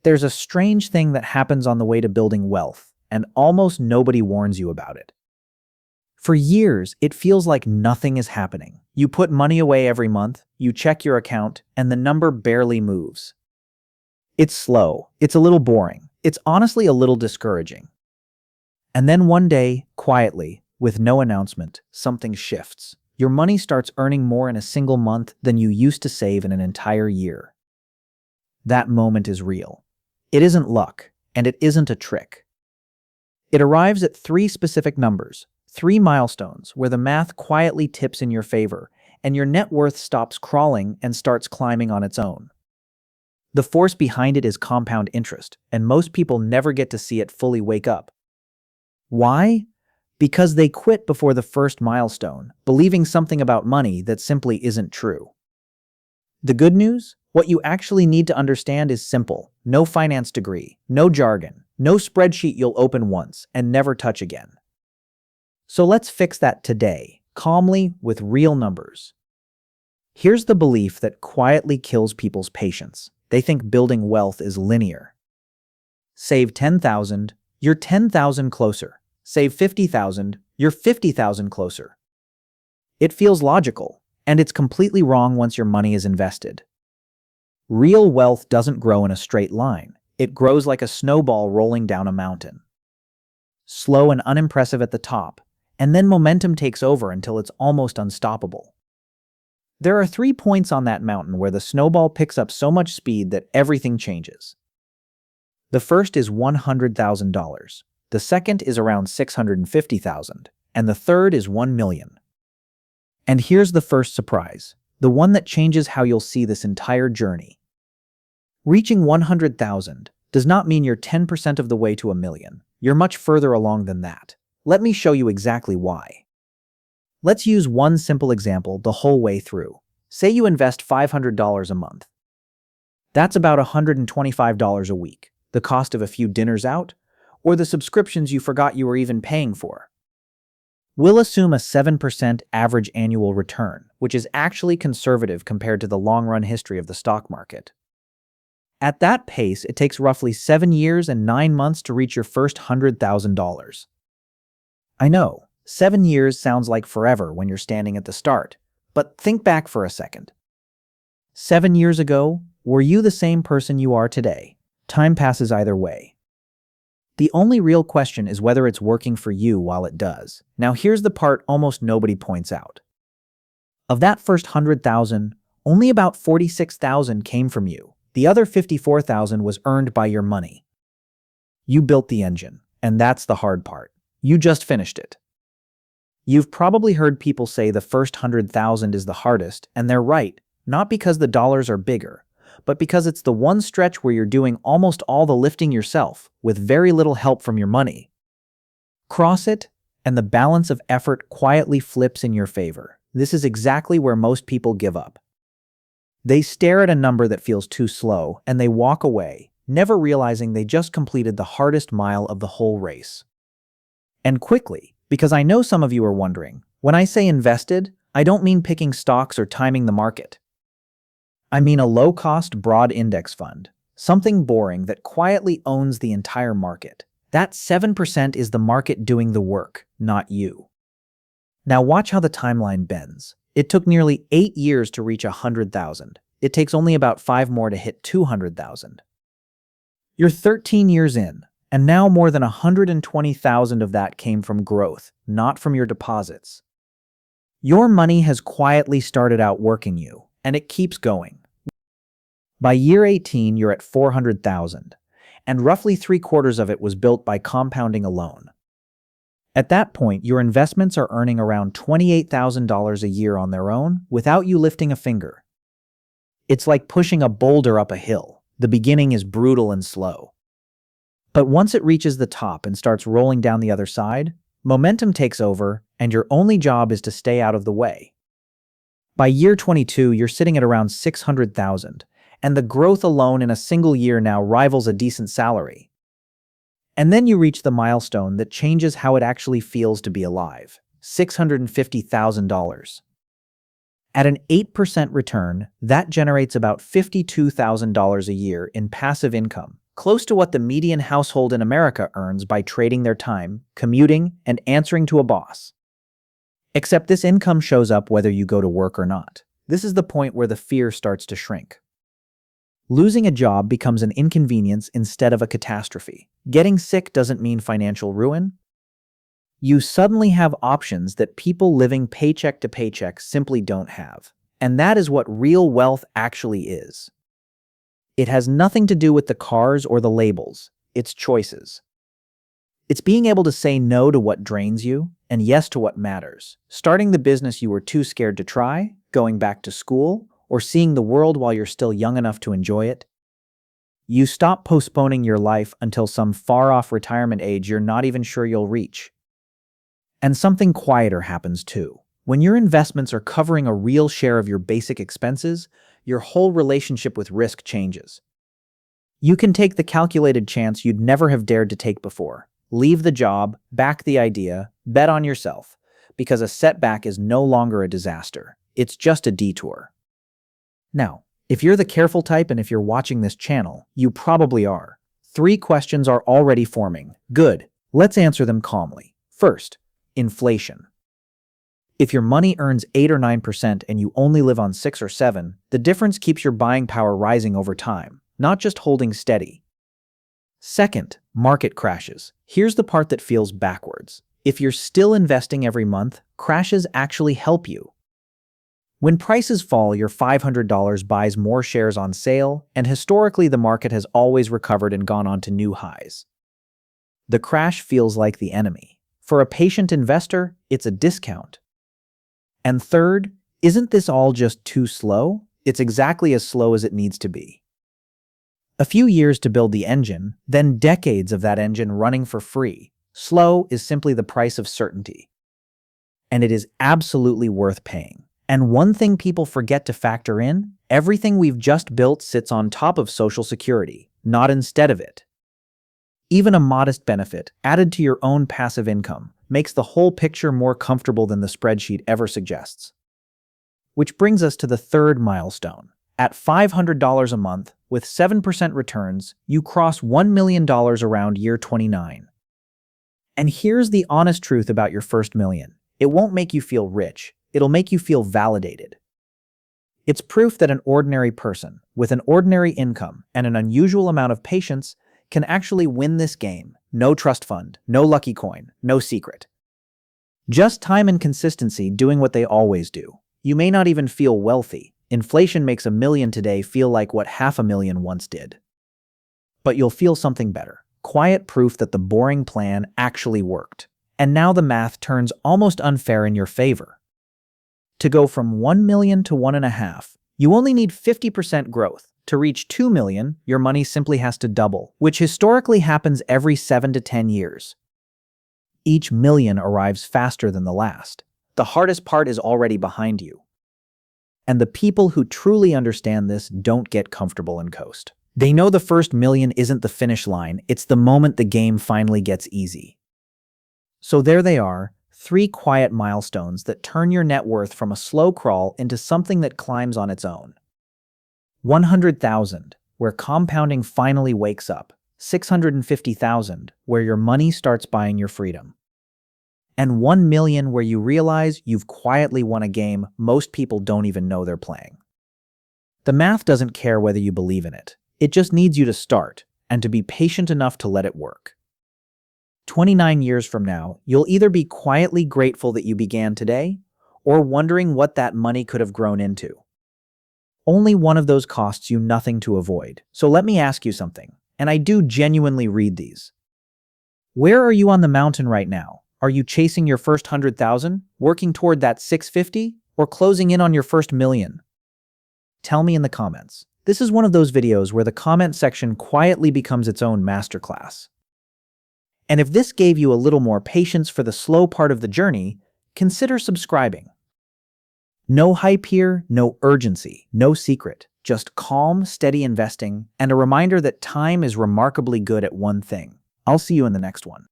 There's a strange thing that happens on the way to building wealth, and almost nobody warns you about it. For years, it feels like nothing is happening. You put money away every month, you check your account, and the number barely moves. It's slow, it's a little boring, it's honestly a little discouraging. And then one day, quietly, with no announcement, something shifts. Your money starts earning more in a single month than you used to save in an entire year. That moment is real. It isn't luck, and it isn't a trick. It arrives at three specific numbers, three milestones where the math quietly tips in your favor, and your net worth stops crawling and starts climbing on its own. The force behind it is compound interest, and most people never get to see it fully wake up. Why? Because they quit before the first milestone, believing something about money that simply isn't true. The good news? What you actually need to understand is simple. No finance degree, no jargon, no spreadsheet you'll open once and never touch again. So let's fix that today, calmly, with real numbers. Here's the belief that quietly kills people's patience. They think building wealth is linear. Save 10,000, you're 10,000 closer. Save 50,000, you're 50,000 closer. It feels logical, and it's completely wrong once your money is invested. Real wealth doesn't grow in a straight line. It grows like a snowball rolling down a mountain. Slow and unimpressive at the top, and then momentum takes over until it's almost unstoppable. There are 3 points on that mountain where the snowball picks up so much speed that everything changes. The first is $100,000. The second is around $650,000, and the third is $1 million. And here's the first surprise, the one that changes how you'll see this entire journey. Reaching 100,000 does not mean you're 10% of the way to $1 million. You're much further along than that. Let me show you exactly why. Let's use one simple example the whole way through. Say you invest $500 a month. That's about $125 a week, the cost of a few dinners out, or the subscriptions you forgot you were even paying for. We'll assume a 7% average annual return, which is actually conservative compared to the long-run history of the stock market. At that pace, it takes roughly 7 years and 9 months to reach your first $100,000. I know, 7 years sounds like forever when you're standing at the start, but think back for a second. 7 years ago, were you the same person you are today? Time passes either way. The only real question is whether it's working for you while it does. Now here's the part almost nobody points out. Of that first 100,000, only about 46,000 came from you. The other 54,000 was earned by your money. You built the engine, and that's the hard part. You just finished it. You've probably heard people say the first 100,000 is the hardest, and they're right, not because the dollars are bigger, but because it's the one stretch where you're doing almost all the lifting yourself, with very little help from your money. Cross it, and the balance of effort quietly flips in your favor. This is exactly where most people give up. They stare at a number that feels too slow, and they walk away, never realizing they just completed the hardest mile of the whole race. And quickly, because I know some of you are wondering, when I say invested, I don't mean picking stocks or timing the market. I mean a low-cost, broad index fund, something boring that quietly owns the entire market. That 7% is the market doing the work, not you. Now watch how the timeline bends. It took nearly 8 years to reach 100,000. It takes only about 5 more to hit 200,000. You're 13 years in, and now more than 120,000 of that came from growth, not from your deposits. Your money has quietly started out working you, and it keeps going. By year 18, you're at 400,000, and roughly 3/4 of it was built by compounding alone. At that point, your investments are earning around $28,000 a year on their own without you lifting a finger. It's like pushing a boulder up a hill. The beginning is brutal and slow. But once it reaches the top and starts rolling down the other side, momentum takes over, and your only job is to stay out of the way. By year 22, you're sitting at around 600,000, and the growth alone in a single year now rivals a decent salary. And then you reach the milestone that changes how it actually feels to be alive, $650,000. At an 8% return, that generates about $52,000 a year in passive income, close to what the median household in America earns by trading their time, commuting, and answering to a boss. Except this income shows up whether you go to work or not. This is the point where the fear starts to shrink. Losing a job becomes an inconvenience instead of a catastrophe. Getting sick doesn't mean financial ruin. You suddenly have options that people living paycheck to paycheck simply don't have. And that is what real wealth actually is. It has nothing to do with the cars or the labels. It's choices. It's being able to say no to what drains you and yes to what matters. Starting the business you were too scared to try, going back to school, or seeing the world while you're still young enough to enjoy it. You stop postponing your life until some far-off retirement age you're not even sure you'll reach. And something quieter happens too. When your investments are covering a real share of your basic expenses, your whole relationship with risk changes. You can take the calculated chance you'd never have dared to take before. Leave the job, back the idea, bet on yourself, because a setback is no longer a disaster. It's just a detour. Now, if you're the careful type and if you're watching this channel, you probably are. 3 questions are already forming. Good. Let's answer them calmly. First, inflation. If your money earns 8 or 9% and you only live on 6 or 7, the difference keeps your buying power rising over time, not just holding steady. Second, market crashes. Here's the part that feels backwards. If you're still investing every month, crashes actually help you. When prices fall, your $500 buys more shares on sale, and historically the market has always recovered and gone on to new highs. The crash feels like the enemy. For a patient investor, it's a discount. And third, isn't this all just too slow? It's exactly as slow as it needs to be. A few years to build the engine, then decades of that engine running for free. Slow is simply the price of certainty. And it is absolutely worth paying. And one thing people forget to factor in, everything we've just built sits on top of Social Security, not instead of it. Even a modest benefit, added to your own passive income, makes the whole picture more comfortable than the spreadsheet ever suggests. Which brings us to the third milestone. At $500 a month, with 7% returns, you cross $1 million around year 29. And here's the honest truth about your first million. It won't make you feel rich. It'll make you feel validated. It's proof that an ordinary person, with an ordinary income and an unusual amount of patience, can actually win this game. No trust fund, no lucky coin, no secret. Just time and consistency doing what they always do. You may not even feel wealthy. Inflation makes $1 million today feel like what $500,000 once did. But you'll feel something better. Quiet proof that the boring plan actually worked. And now the math turns almost unfair in your favor. To go from 1 million to 1.5, you only need 50% growth. To reach 2 million, your money simply has to double, which historically happens every 7 to 10 years. Each million arrives faster than the last. The hardest part is already behind you. And the people who truly understand this don't get comfortable and coast. They know the first million isn't the finish line, it's the moment the game finally gets easy. So there they are, 3 quiet milestones that turn your net worth from a slow crawl into something that climbs on its own. 100,000, where compounding finally wakes up. 650,000, where your money starts buying your freedom. And 1 million, where you realize you've quietly won a game most people don't even know they're playing. The math doesn't care whether you believe in it. It just needs you to start, and to be patient enough to let it work. 29 years from now, you'll either be quietly grateful that you began today, or wondering what that money could have grown into. Only one of those costs you nothing to avoid. So let me ask you something, and I do genuinely read these. Where are you on the mountain right now? Are you chasing your first 100,000, working toward that 650, or closing in on your first million? Tell me in the comments. This is one of those videos where the comment section quietly becomes its own masterclass. And if this gave you a little more patience for the slow part of the journey, consider subscribing. No hype here, no urgency, no secret, just calm, steady investing, and a reminder that time is remarkably good at one thing. I'll see you in the next one.